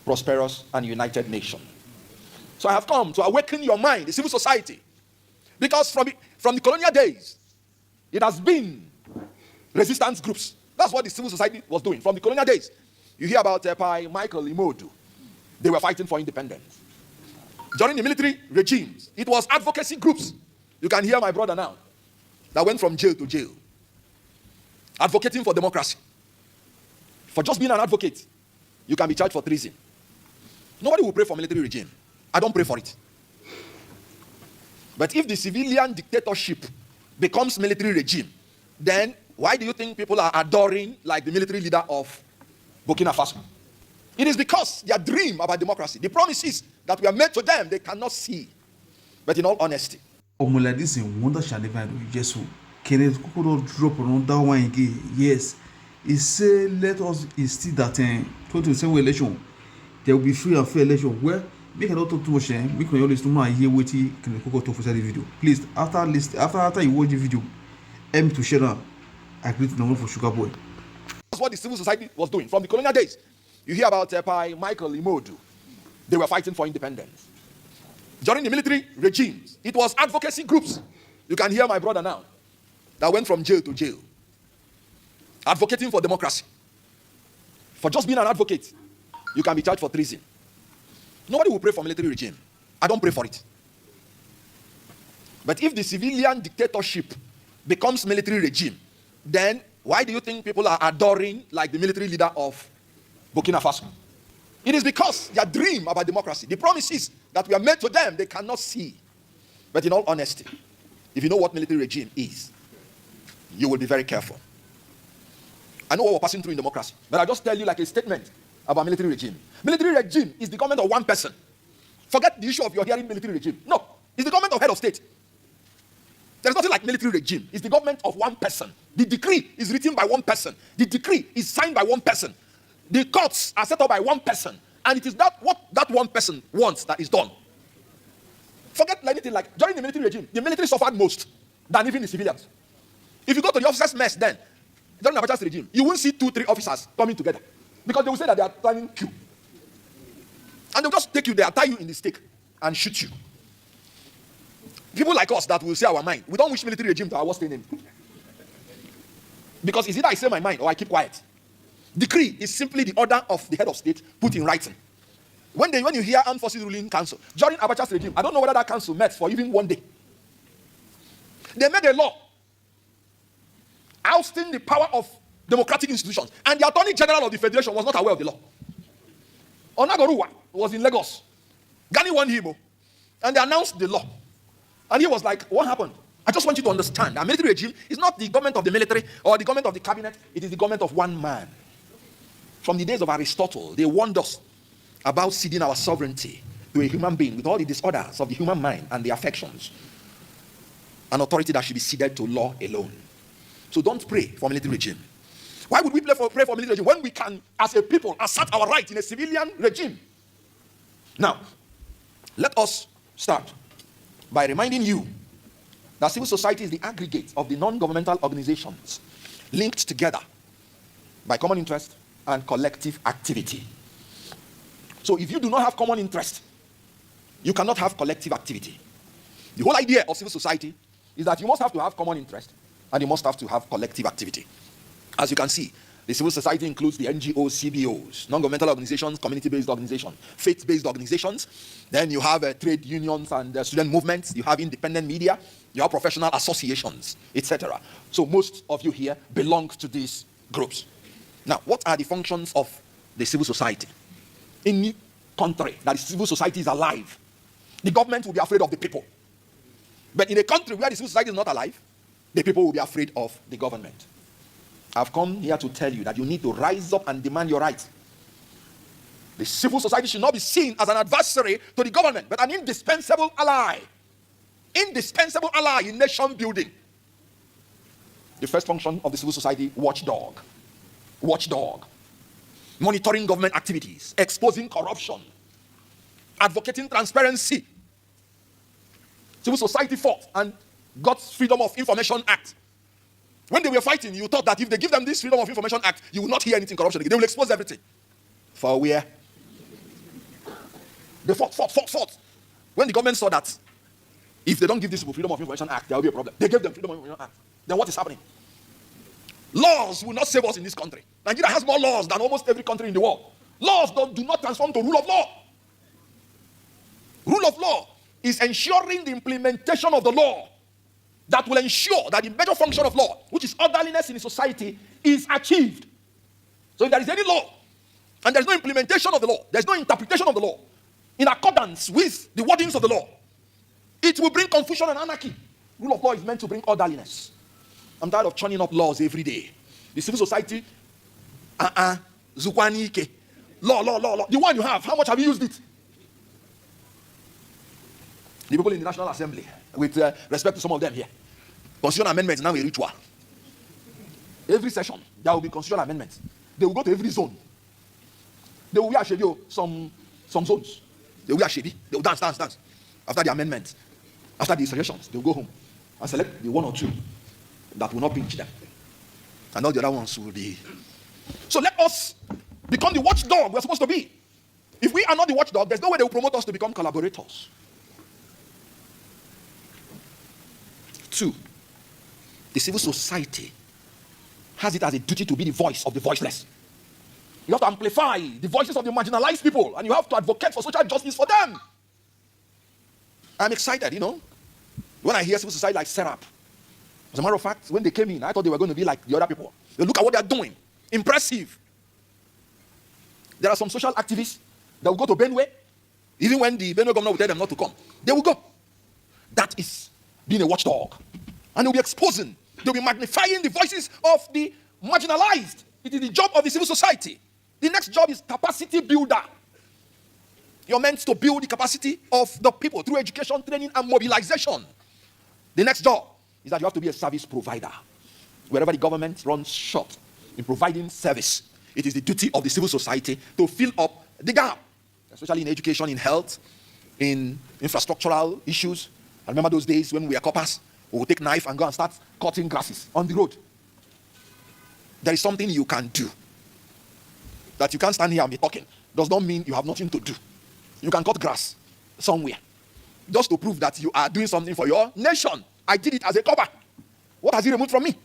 prosperous, and united nation. So I have come to awaken your mind, the civil society, because from the colonial days, it has been resistance groups. That's what the civil society was doing from the colonial days. You hear about Pai, Michael, Imodu. They were fighting for independence. During the military regimes, it was advocacy groups. You can hear my brother now, that went from jail to jail, advocating for democracy. For just being an advocate, you can be charged for treason. Nobody will pray for military regime. I don't pray for it. But if the civilian dictatorship becomes military regime, then why do you think people are adoring like the military leader of Burkina Faso? It is because their dream about democracy, the promises that were made to them, they cannot see. But in all honesty, Omuladis in wonder shall never do. Yes, Kenneth Kokoro drop on that one again. Yes, he say let us instill that in 2027 election there will be free and fair election. Well, make a lot of too much. We can always do my hear what Kenneth Kokoro to the video. Please, after you watch the video, aim to share that. I agree to number for Sugar Boy. That's what the civil society was doing from the colonial days. You hear about Pai, Michael, Imodu. They were fighting for independence. During the military regimes, it was advocacy groups. You can hear my brother now, that went from jail to jail, advocating for democracy. For just being an advocate, you can be charged for treason. Nobody will pray for military regime. I don't pray for it. But if the civilian dictatorship becomes military regime, then why do you think people are adoring like the military leader of Burkina Faso? It is because their dream about democracy, the promises that were made to them, they cannot see. But in all honesty, if you know what military regime is, you will be very careful. I know what we're passing through in democracy, but I'll just tell you like a statement about military regime. Military regime is the government of one person. Forget the issue of your hearing military regime. No, it's the government of head of state. There's nothing like military regime. It's the government of one person. The decree is written by one person. The decree is signed by one person. The courts are set up by one person. And it is that what that one person wants that is done. Forget anything like during the military regime, the military suffered most than even the civilians. If you go to the officers' mess then, during the Abacha's regime, you won't see 2-3 officers coming together. Because they will say that they are planning coup. And they'll just take you there, tie you in the stake, and shoot you. People like us that will say our mind, we don't wish military regime to our worst enemy. Because it's either I say my mind or I keep quiet. Decree is simply the order of the head of state put in writing. When you hear Armed Forces Ruling Council, during Abacha's regime, I don't know whether that council met for even one day. They made a law ousting the power of democratic institutions. And the Attorney General of the Federation was not aware of the law. Onagoruwa was in Lagos. Gani won him. And they announced the law. And he was like, what happened? I just want you to understand that military regime is not the government of the military or the government of the cabinet. It is the government of one man. From the days of Aristotle, they warned us about ceding our sovereignty to a human being with all the disorders of the human mind and the affections. An authority that should be ceded to law alone. So don't pray for military regime. Why would we pray for military regime when we can, as a people, assert our right in a civilian regime? Now, let us start by reminding you that civil society is the aggregate of the non-governmental organizations linked together by common interest and collective activity. So if you do not have common interest, you cannot have collective activity. The whole idea of civil society is that you must have to have common interest and you must have to have collective activity. As you can see, the civil society includes the NGOs, CBOs, non-governmental organizations, community-based organizations, faith-based organizations. Then you have trade unions and student movements. You have independent media. You have professional associations, etc. So most of you here belong to these groups. Now, what are the functions of the civil society? In the country that the civil society is alive, the government will be afraid of the people. But in a country where the civil society is not alive, the people will be afraid of the government. I've come here to tell you that you need to rise up and demand your rights. The civil society should not be seen as an adversary to the government, but an indispensable ally. Indispensable ally in nation building. The first function of the civil society, watchdog. Watchdog. Monitoring government activities, exposing corruption, advocating transparency. Civil society fought and got Freedom of Information Act. When they were fighting, you thought that if they give them this Freedom of Information Act, you will not hear anything corruption again. They will expose everything. For where? They fought. When the government saw that if they don't give these people Freedom of Information Act, there will be a problem. They gave them Freedom of Information Act. Then what is happening? Laws will not save us in this country. Nigeria has more laws than almost every country in the world. Laws do not transform to rule of law. Rule of law is ensuring the implementation of the law that will ensure that the major function of law, which is orderliness in a society, is achieved. So if there is any law and there is no implementation of the law, there is no interpretation of the law in accordance with the wordings of the law, it will bring confusion and anarchy. Rule of law is meant to bring orderliness. I'm tired of churning up laws every day. The civil society, Zukwani Ike, law. The one you have, how much have you used it? The people in the National Assembly, with respect to some of them here, constitutional amendments now a ritual. Every session, there will be constitutional amendments. They will go to every zone. They will wear shedi, some zones. They will wear shedi. They will dance. After the amendment, after the suggestions, they will go home and select the one or two that will not pinch them. And all the other ones will be. So let us become the watchdog we're supposed to be. If we are not the watchdog, there's no way they will promote us to become collaborators. 2, the civil society has it as a duty to be the voice of the voiceless. You have to amplify the voices of the marginalized people, and you have to advocate for social justice for them. I'm excited, when I hear civil society like Serap. As a matter of fact, when they came in, I thought they were going to be like the other people. They look at what they're doing. Impressive. There are some social activists that will go to Benue, even when the Benue governor will tell them not to come. They will go. That is being a watchdog. And they'll be exposing, they'll be magnifying the voices of the marginalized. It is the job of the civil society. The next job is capacity builder. You're meant to build the capacity of the people through education, training, and mobilization. The next job is that you have to be a service provider. Wherever the government runs short in providing service, it is the duty of the civil society to fill up the gap, especially in education, in health, in infrastructural issues. I remember those days when we were coppers, we would take knife and go and start cutting grasses on the road. There is something you can do. That you can't stand here and be talking does not mean you have nothing to do. You can cut grass somewhere just to prove that you are doing something for your nation. I did it as a copper. What has he removed from me?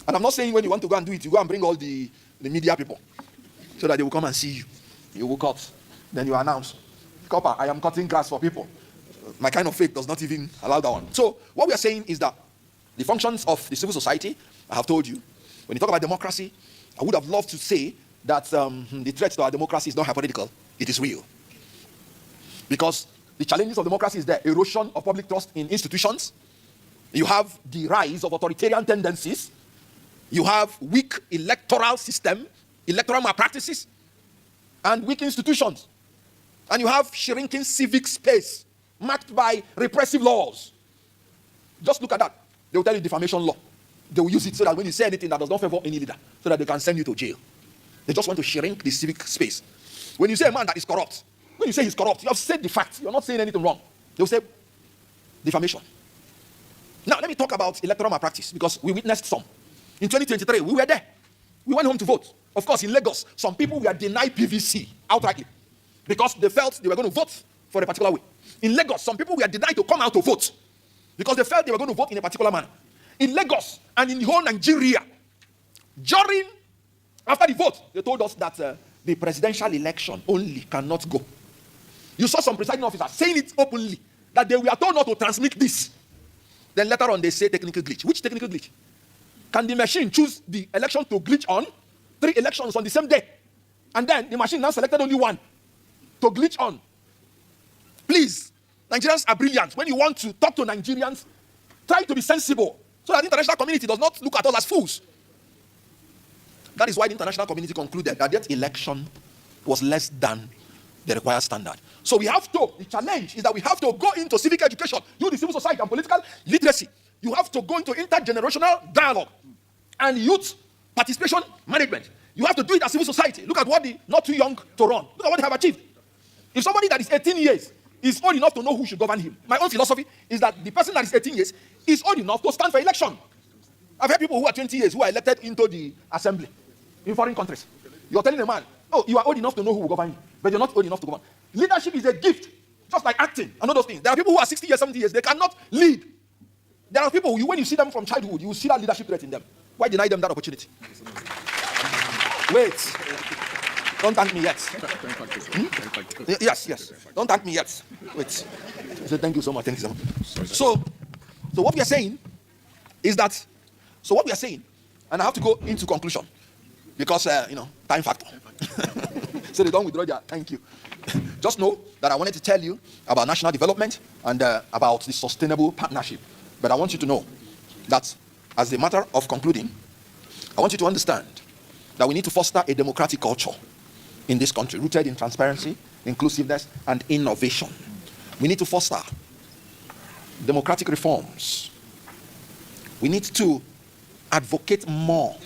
And I'm not saying when you want to go and do it, you go and bring all the media people so that they will come and see you. You will cut. Then you announce, copper, I am cutting grass for people. My kind of faith does not even allow that one. So what we are saying is that the functions of the civil society, I have told you, when you talk about democracy, I would have loved to say that the threat to our democracy is not hypothetical, it is real. Because the challenges of democracy is the erosion of public trust in institutions. You have the rise of authoritarian tendencies. You have weak electoral system, electoral malpractices, and weak institutions. And you have shrinking civic space marked by repressive laws. Just look at that. They will tell you defamation law. They will use it so that when you say anything that does not favor any leader, so that they can send you to jail. They just want to shrink the civic space. When you say a man that is corrupt, when you say he's corrupt, you have said the fact. You're not saying anything wrong. They will say defamation. Now, let me talk about electoral malpractice because we witnessed some. In 2023, we were there. We went home to vote. Of course, in Lagos, some people were denied PVC outrightly because they felt they were going to vote for a particular way. In Lagos, some people were denied to come out to vote because they felt they were going to vote in a particular manner. In Lagos and in the whole Nigeria, after the vote, they told us that the presidential election only cannot go. You saw some presiding officers saying it openly, that they were told not to transmit this. Then later on, they say technical glitch. Which technical glitch? Can the machine choose the election to glitch on 3 elections on the same day? And then the machine now selected only one to glitch on. Please, Nigerians are brilliant. When you want to talk to Nigerians, try to be sensible so that the international community does not look at us as fools. That is why the international community concluded that that election was less than the required standard. So the challenge is that we have to go into civic education, the civil society and political literacy. You have to go into intergenerational dialogue and youth participation management. You have to do it as civil society. Look at what the not too young to run. Look at what they have achieved. If somebody that is 18 years is old enough to know who should govern him, my own philosophy is that the person that is 18 years is old enough to stand for election. I've heard people who are 20 years who are elected into the assembly in foreign countries. You're telling a man, oh, you are old enough to know who will govern you, but you're not old enough to govern. Leadership is a gift, just like acting and all those things. There are people who are 60 years, 70 years, they cannot lead. There are people, when you see them from childhood, you will see that leadership threat in them. Why deny them that opportunity? Wait. Don't thank me yet. Yes. Don't thank me yet. Wait. I said, thank you so much. Thank you so much. So what we are saying is that, and I have to go into conclusion because, time factor. So they don't withdraw their thank you. Just know that I wanted to tell you about national development and about the sustainable partnership. But I want you to know that as a matter of concluding, I want you to understand that we need to foster a democratic culture in this country, rooted in transparency, inclusiveness, and innovation. We need to foster democratic reforms. We need to advocate more